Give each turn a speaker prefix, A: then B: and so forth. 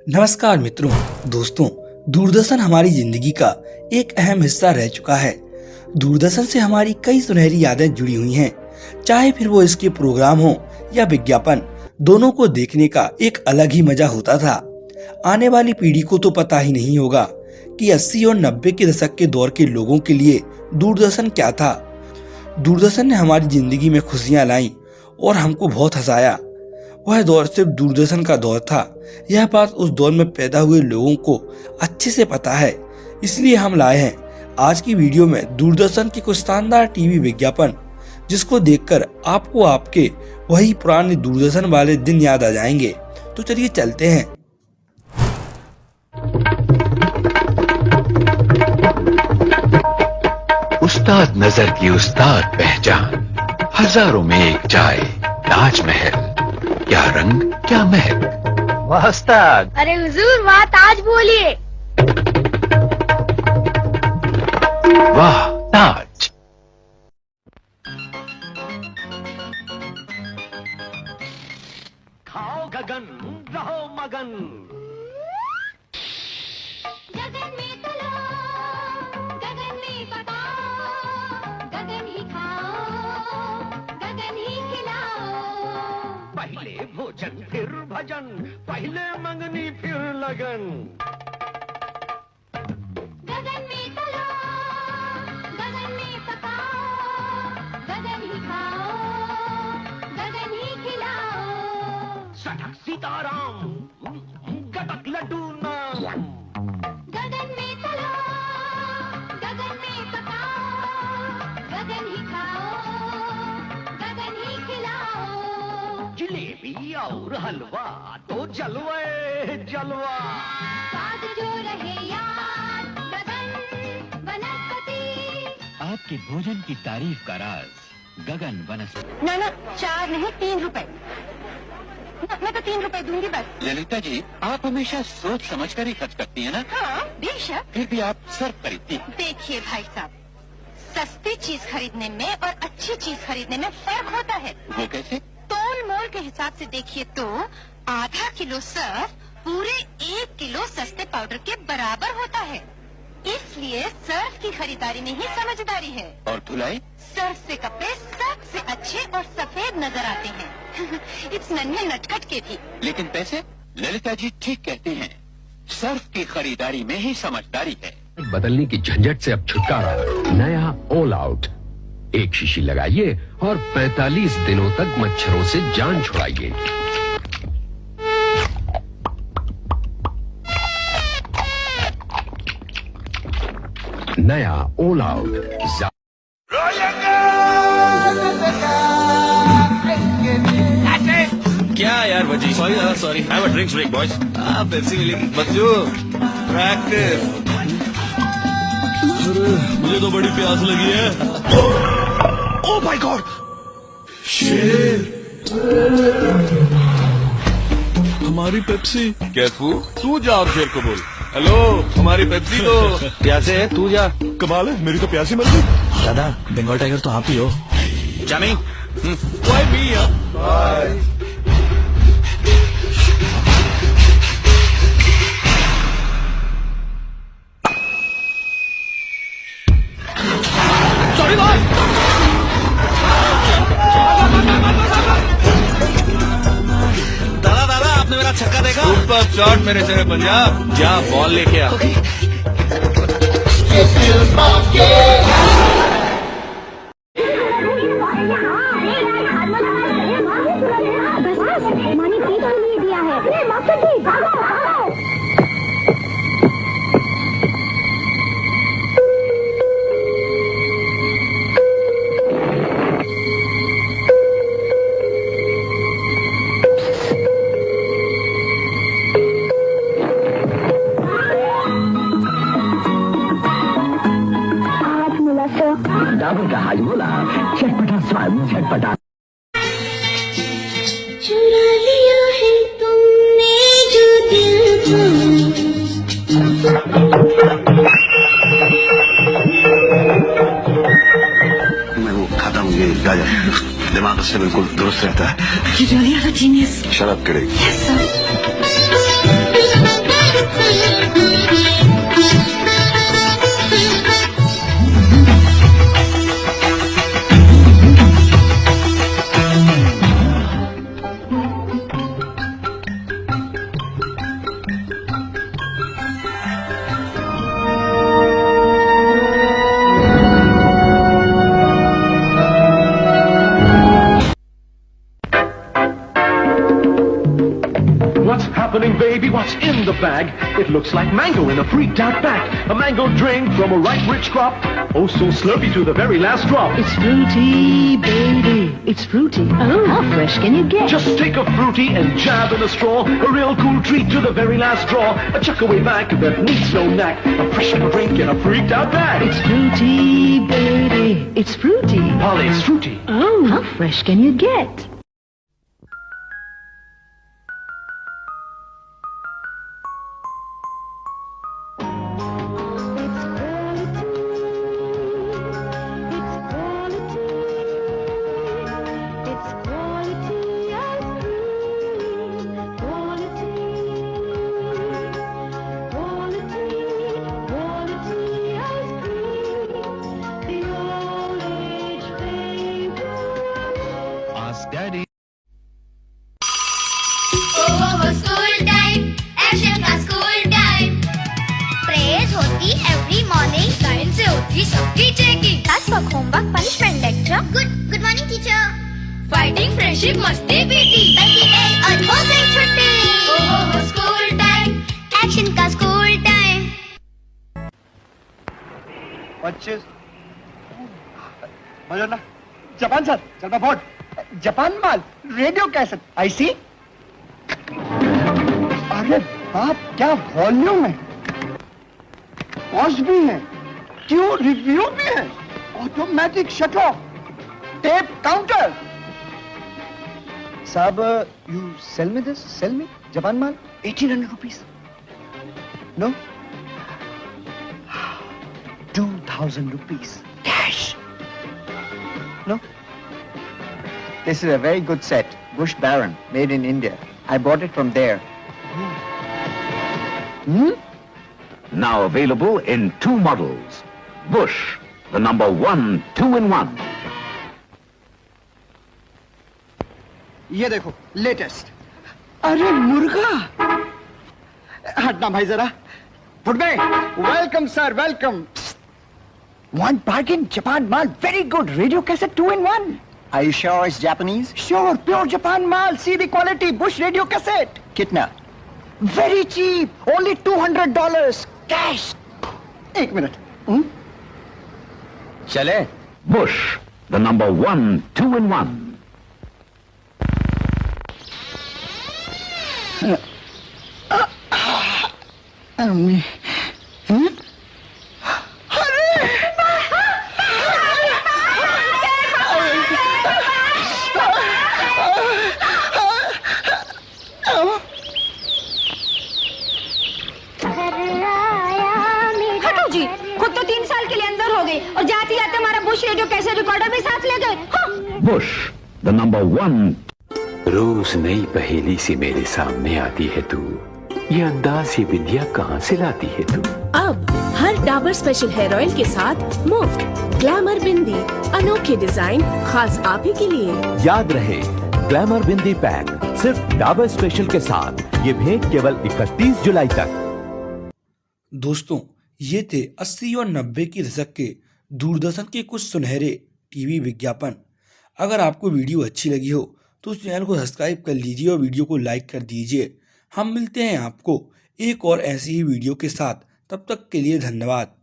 A: नमस्कार मित्रों, दोस्तों। दूरदर्शन हमारी जिंदगी का एक अहम हिस्सा रह चुका है। दूरदर्शन से हमारी कई सुनहरी यादें जुड़ी हुई हैं। चाहे फिर वो इसके प्रोग्राम हो या विज्ञापन, दोनों को देखने का एक अलग ही मजा होता था। आने वाली पीढ़ी को तो पता ही नहीं होगा कि 80 और 90 के दशक के दौर के लोगों के लिए दूरदर्शन क्या था। दूरदर्शन ने हमारी जिंदगी में खुशियां लाई और हमको बहुत हंसाया। वह दौर सिर्फ दूरदर्शन का दौर था। यह बात उस दौर में पैदा हुए लोगों को अच्छे से पता है। इसलिए हम लाए हैं आज की वीडियो में दूरदर्शन के कुछ शानदार टीवी विज्ञापन, जिसको देखकर आपको आपके वही पुराने दूरदर्शन वाले दिन याद आ जाएंगे। तो चलिए चलते हैं।
B: उस्ताद नजर की उस्ताद पहचान, हजारों में एक चाय, ताजमहल, क्या रंग क्या महक। वाह उस्ताद।
C: अरे हुजूर, वाह ताज बोलिए।
B: वाह ताज।
D: खाओ गगन, रहो मगन।
C: गगन में तलो, गगन में पकाओ, गगन ही खाओ, गगन ही खिलाओ।
D: पहले भोजन फिर भजन, पहले मंगनी फिर लगन।
C: गगन में तलो, गगन में पकाओ, गगन ही खाओ, गगन ही खिलाओ।
D: सटक सीताराम, गटक लड्डू नाम।
C: गगन में तलो, गगन में पकाओ, गगन ही खाओ, गगन ही खिलाओ।
D: जलेबी और हलवा तो जलवे जलवा।
C: स्वाद जो रहे याद, गगन वनस्पति।
E: आपके भोजन की तारीफ का राज गगन वनस्पति।
F: ना ना, 4 नहीं 3 रुपए। मैं तो 3 रुपए दूंगी बस।
E: ललिता जी, आप हमेशा सोच समझ कर ही खर्च करती हैं ना?
F: हाँ बेशक।
E: फिर भी आप सर्फ खरीदती हैं।
F: देखिए भाई साहब, सस्ती चीज खरीदने में और अच्छी चीज खरीदने में फर्क होता है।
E: वो कैसे?
F: तोल मोल के हिसाब से देखिए तो आधा किलो सर्फ पूरे 1 किलो सस्ते पाउडर के बराबर होता है। इसलिए सर्फ की खरीदारी में ही समझदारी है।
E: और धुलाई?
F: सर्फ से कपड़े सबसे अच्छे और सफेद नजर आते हैं। इस नन्हे नटखट के भी।
E: लेकिन पैसे? ललिता जी ठीक कहती हैं, सर्फ की खरीदारी में ही समझदारी है।
G: बदलने की झंझट से अब छुटकारा। नया ऑल आउट। एक शीशी लगाइए और 45 दिनों तक मच्छरों से जान छुड़ाइए। नया ऑल आउट।
H: क्या यार वजी? Sorry have a drinks break boys. Pepsi मिलेगी बच्चों। प्रैक्टिस। मुझे तो बड़ी प्यास लगी है।
D: ओ माय गॉड, शेर।
H: हमारी पेप्सी। क्या तू जा और शेर को बोल, हेलो हमारी पेप्सी तो प्यासे है, तू जा।
D: कमाल है, मेरी तो प्यासी मर गई।
H: दादा, बंगाल टाइगर तो आप ही हो। Jami
D: Why me, yeah? Sorry, boss.
H: दादा, आपने मेरा छक्का देखा? सुपर शॉट मेरे से पंजाब। जा बॉल लेके आ।
C: मानी की तो नहीं दिया है। आज मिला सर।
E: डाबर का हाजमोला, चटपटा स्वाद, चटपटा।
C: चुरा लिया है तुमने जो दिल को।
B: मैं वो खाता हूँ, ये गाजर दिमाग से बिल्कुल दुरुस्त रहता है।
F: You really are a genius.
B: शराब करेगी।
F: Yes, sir.
D: see what's in the bag. It looks like mango in a freaked out pack. A mango drink from a ripe rich crop. Oh, so slurpy to the very last drop.
I: It's fruity, baby. It's fruity. Oh, how fresh can you get?
D: Just take a fruity and jab in a straw. A real cool treat to the very last draw. A chuck away back that needs no knack. A fresh drink in a freaked out bag.
I: It's fruity, baby. It's fruity.
D: Polly, it's fruity.
I: Oh, how fresh can you get?
B: Daddy.
C: School time, action का school time. Prayers होती every morning, time से होती सबकी checking. Classwork, homework, punishment, lecture. Good morning teacher. Fighting, friendship, मस्ती, PT. बैठी है और हो गई छुट्टी. School time, action का school time.
J: 25 ना जापान सर चल मैं बोर्ड जापान माल रेडियो कैसेट आई सी अरे बाप क्या वॉल्यूम है कॉस्ट भी है क्यों रिव्यू भी है automatic shut off tape counter साहब you sell me this sell me Japan माल 1800 rupees no 2000 rupees cash. No? This is a very good set. Bush Baron, made in India. I bought it from there.
E: Now available in 2 models. Bush, the number 1 2-in-1.
J: ये देखो latest अरे मुर्गा हटना भाई जरा फुटबे welcome sir welcome One bargain, Japan Mal, very good. Radio cassette 2-in-1. Are you sure it's Japanese? Sure, pure Japan Mal. See the quality. Bush radio cassette. Kitna? Very cheap. Only $200. Cash. 1 minute.
E: Chale? Bush, the number 1 2-in-1.
F: खुद तो 3 साल के लिए अंदर हो गई और जाते जाते हमारा बुश रेडियो कैसे रिकॉर्डर भी साथ ले गए।
E: Bush, the number 1.
B: रोज नई पहेली सी मेरे सामने आती है तू, ये अंदाज ये विद्या कहाँ से लाती है तू।
K: अब हर डाबर स्पेशल हेयर ऑयल के साथ मुफ्त ग्लैमर बिंदी, अनोखे डिजाइन खास आप ही के लिए।
L: याद रहे ग्लैमर बिंदी पैक सिर्फ डाबर स्पेशल के साथ, ये भेंट केवल 31 जुलाई तक।
A: दोस्तों ये थे 80 और 90 के दशक के दूरदर्शन के कुछ सुनहरे टीवी विज्ञापन। अगर आपको वीडियो अच्छी लगी हो तो उस चैनल को सब्सक्राइब कर लीजिए और वीडियो को लाइक कर दीजिए। हम मिलते हैं आपको एक और ऐसी ही वीडियो के साथ, तब तक के लिए धन्यवाद।